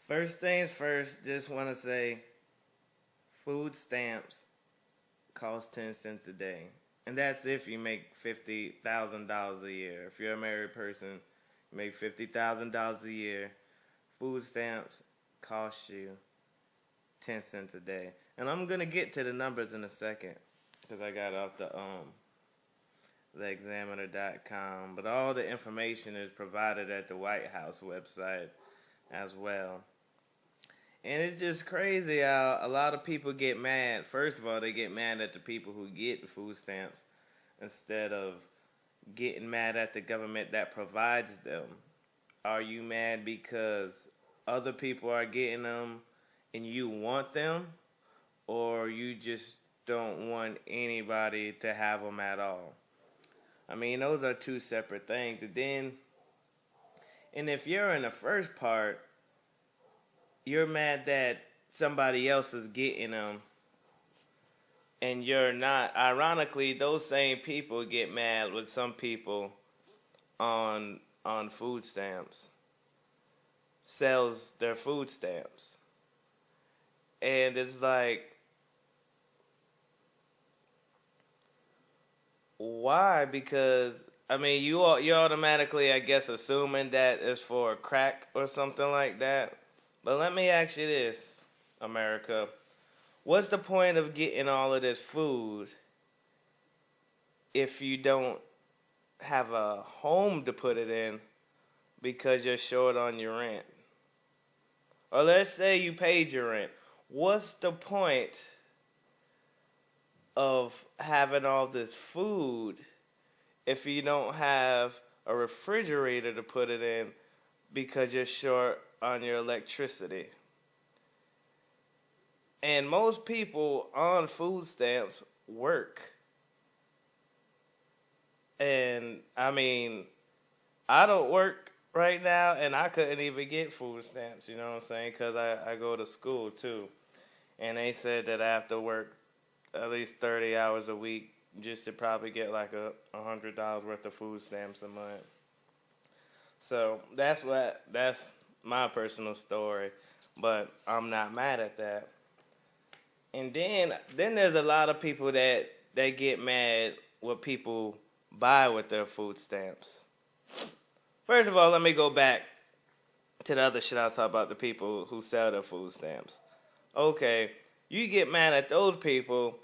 First things first, just want to say food stamps cost 10 cents a day. And that's if you make $50,000 a year. If you're a married person, you make $50,000 a year. Food stamps cost you 10 cents a day. And I'm going to get to the numbers in a second because I got off the examiner.com. But all the information is provided at the White House website as well. And it's just crazy how a lot of people get mad. First of all, they get mad at the people who get the food stamps instead of getting mad at the government that provides them. Are you mad because other people are getting them and you want them? Or you just don't want anybody to have them at all? I mean, those are two separate things. And if you're in the first part, you're mad that somebody else is getting them and you're not. Ironically, those same people get mad with some people on food stamps, sells their food stamps. And it's like, why? Because, I mean, you're automatically, I guess, assuming that it's for crack or something like that. But let me ask you this, America. What's the point of getting all of this food if you don't have a home to put it in because you're short on your rent? Or let's say you paid your rent. What's the point of having all this food if you don't have a refrigerator to put it in because you're short on your electricity? And most people on food stamps work. And I mean, I don't work right now and I couldn't even get food stamps, you know what I'm saying? Because I go to school too. And they said that I have to work at least 30 hours a week just to probably get like $100 worth of food stamps a month. So that's my personal story, but I'm not mad at that. And then there's a lot of people that get mad what people buy with their food stamps. First of all, let me go back to the other shit I was talking about, the people who sell their food stamps. Okay, you get mad at those people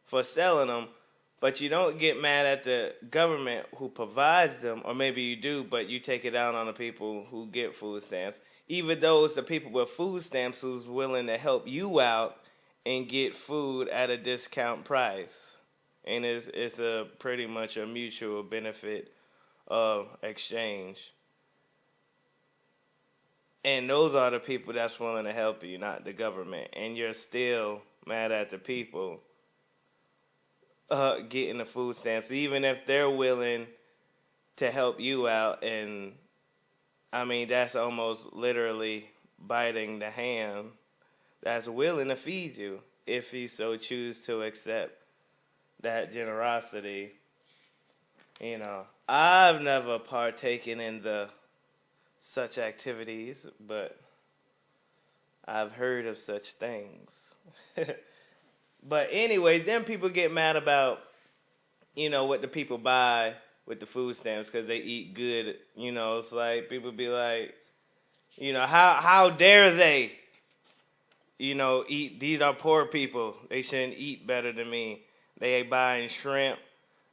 for selling them, but you don't get mad at the government who provides them, or maybe you do, but you take it out on the people who get food stamps. Even though it's the people with food stamps who's willing to help you out and get food at a discount price. And it's a pretty much a mutual benefit of exchange. And those are the people that's willing to help you, not the government. And you're still mad at the people getting the food stamps, even if they're willing to help you out. And I mean, that's almost literally biting the hand that's willing to feed you if you so choose to accept that generosity. You know, I've never partaken in such activities, but I've heard of such things. But anyway, then people get mad about, what the people buy with the food stamps because they eat good. It's like people be like, how dare they, eat. These are poor people. They shouldn't eat better than me. They ain't buying shrimp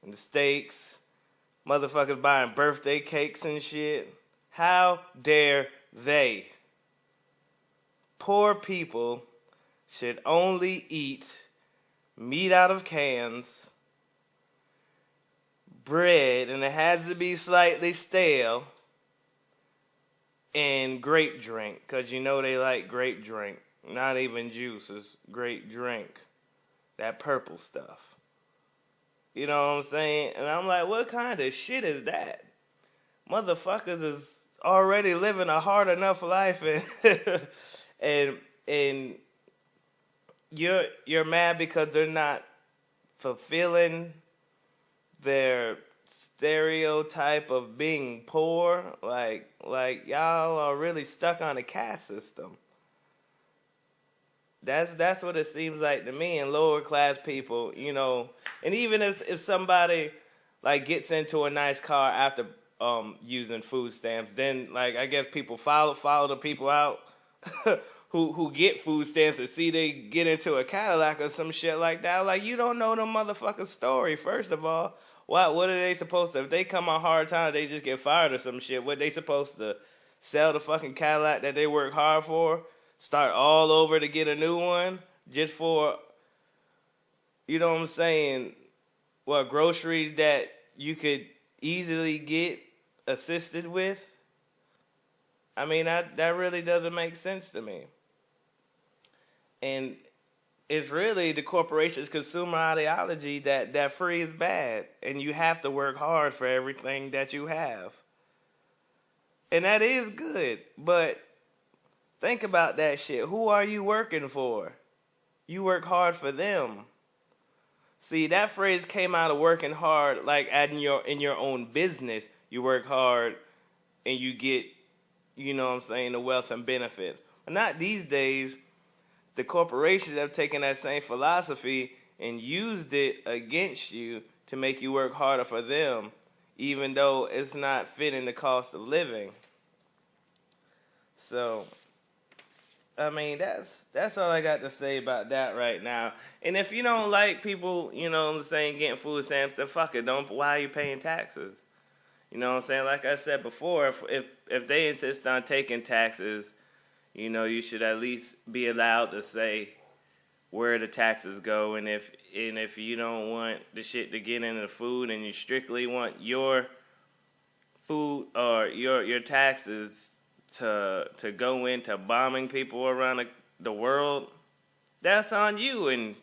and the steaks. Motherfuckers buying birthday cakes and shit. How dare they? Poor people should only eat meat out of cans, bread, and it has to be slightly stale, and grape drink, because they like grape drink. Not even juice, it's grape drink. That purple stuff. You know what I'm saying? And I'm like, what kind of shit is that? Motherfuckers is already living a hard enough life, and you're mad because they're not fulfilling their stereotype of being poor. Like y'all are really stuck on the caste system. That's what it seems like to me. And lower class people, and even if somebody like gets into a nice car after using food stamps, then like I guess people follow the people out who get food stamps and see they get into a Cadillac or some shit like that. Like, you don't know the motherfucking story. First of all, what are they supposed to? If they come on hard time, they just get fired or some shit. What they supposed to sell the fucking Cadillac that they work hard for? Start all over to get a new one just for, you know what I'm saying? What, groceries that you could easily get assisted with? I mean, that really doesn't make sense to me. And it's really the corporation's consumer ideology that free is bad. And you have to work hard for everything that you have. And that is good. But think about that shit. Who are you working for? You work hard for them. See, that phrase came out of working hard, like in your own business. You work hard and you get, you know what I'm saying, the wealth and benefit. But not these days. The corporations have taken that same philosophy and used it against you to make you work harder for them, even though it's not fitting the cost of living. So, I mean, that's all I got to say about that right now. And if you don't like people, you know what I'm saying, getting food stamps, then fuck it. Why are you paying taxes? You know what I'm saying? Like I said before, if they insist on taking taxes, you should at least be allowed to say where the taxes go, and if you don't want the shit to get into the food, and you strictly want your food or your taxes to go into bombing people around the world, that's on you, and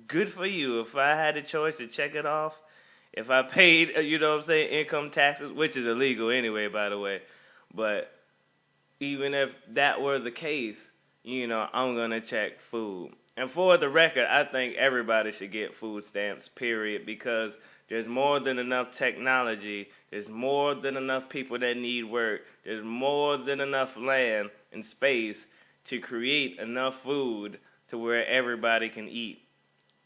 good for you. If I had the choice to check it off, if I paid, income taxes, which is illegal anyway, by the way, but even if that were the case, I'm going to check food. And for the record, I think everybody should get food stamps, period, because there's more than enough technology. There's more than enough people that need work. There's more than enough land and space to create enough food to where everybody can eat,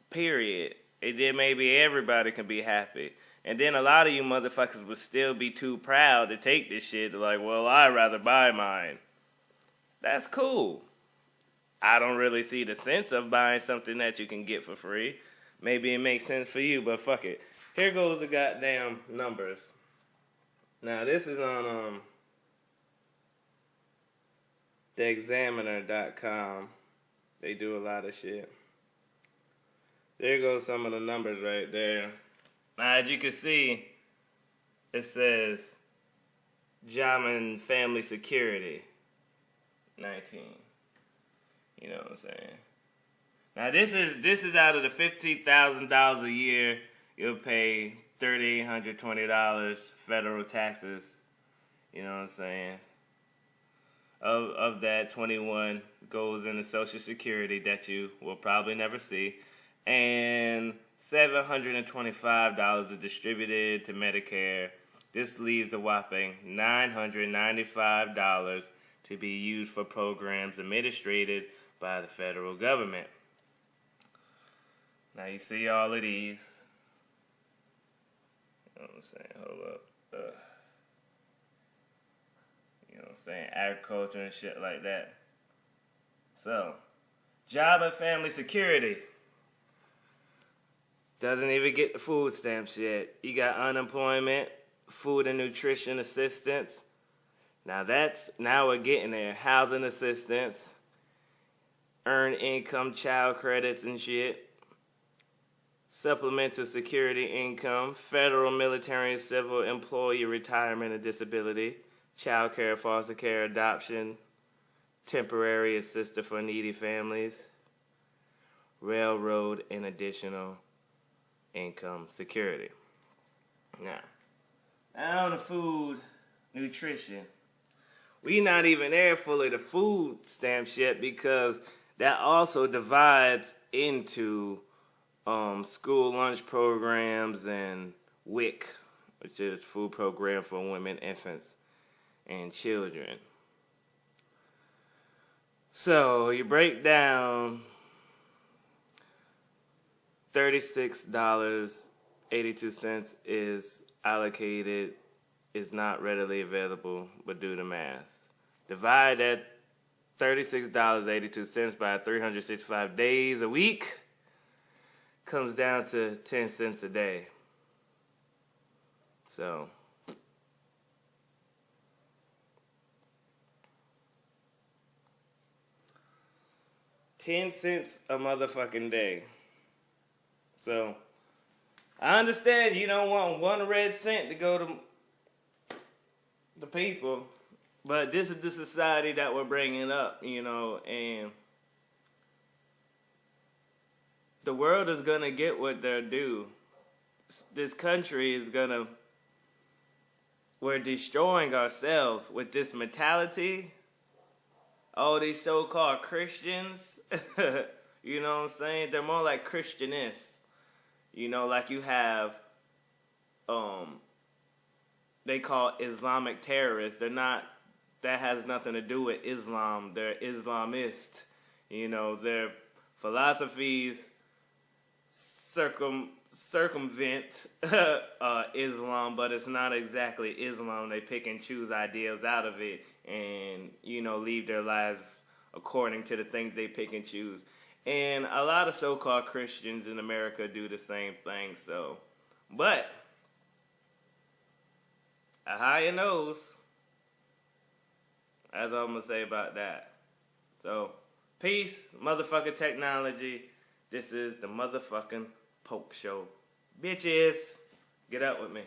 period. And then maybe everybody can be happy. And then a lot of you motherfuckers would still be too proud to take this shit. Like, well, I'd rather buy mine. That's cool. I don't really see the sense of buying something that you can get for free. Maybe it makes sense for you, but fuck it. Here goes the goddamn numbers. Now, this is on theexaminer.com. They do a lot of shit. There goes some of the numbers right there. Now, as you can see, it says job and family security, 19. You know what I'm saying? Now, this is out of the $15,000 a year. You'll pay $3,820 federal taxes. You know what I'm saying? Of that, 21 goes into Social Security that you will probably never see, and $725 is distributed to Medicare. This leaves a whopping $995 to be used for programs administered by the federal government. Now you see all of these. You know what I'm saying? Hold up. You know what I'm saying? Agriculture and shit like that. So, job and family security. Doesn't even get the food stamps yet. You got unemployment, food and nutrition assistance. Now we're getting there. Housing assistance, earned income child credits and shit, supplemental security income, federal military and civil employee retirement and disability, child care, foster care, adoption, temporary assistance for needy families, railroad and additional income security. Now on the food, nutrition. We not even there fully the food stamps yet, because that also divides into school lunch programs and WIC, which is food program for women, infants, and children. So you break down $36.82 is allocated, is not readily available, but do the math. Divide that $36.82 by 365 days a week, comes down to 10 cents a day. So, $0.10 a motherfucking day. So, I understand you don't want 1 red cent to go to the people, but this is the society that we're bringing up, and the world is going to get what they're due. This country is going to, we're destroying ourselves with this mentality. All these so-called Christians, you know what I'm saying? They're more like Christianists. Like you have, they call Islamic terrorists. They're not, that has nothing to do with Islam. They're Islamist. Their philosophies circumvent Islam, but it's not exactly Islam. They pick and choose ideas out of it and, leave their lives according to the things they pick and choose. And a lot of so-called Christians in America do the same thing. So, but a higher nose. That's all I'm going to say about that. So, peace, motherfucking technology. This is the motherfucking Polk Show. Bitches, get up with me.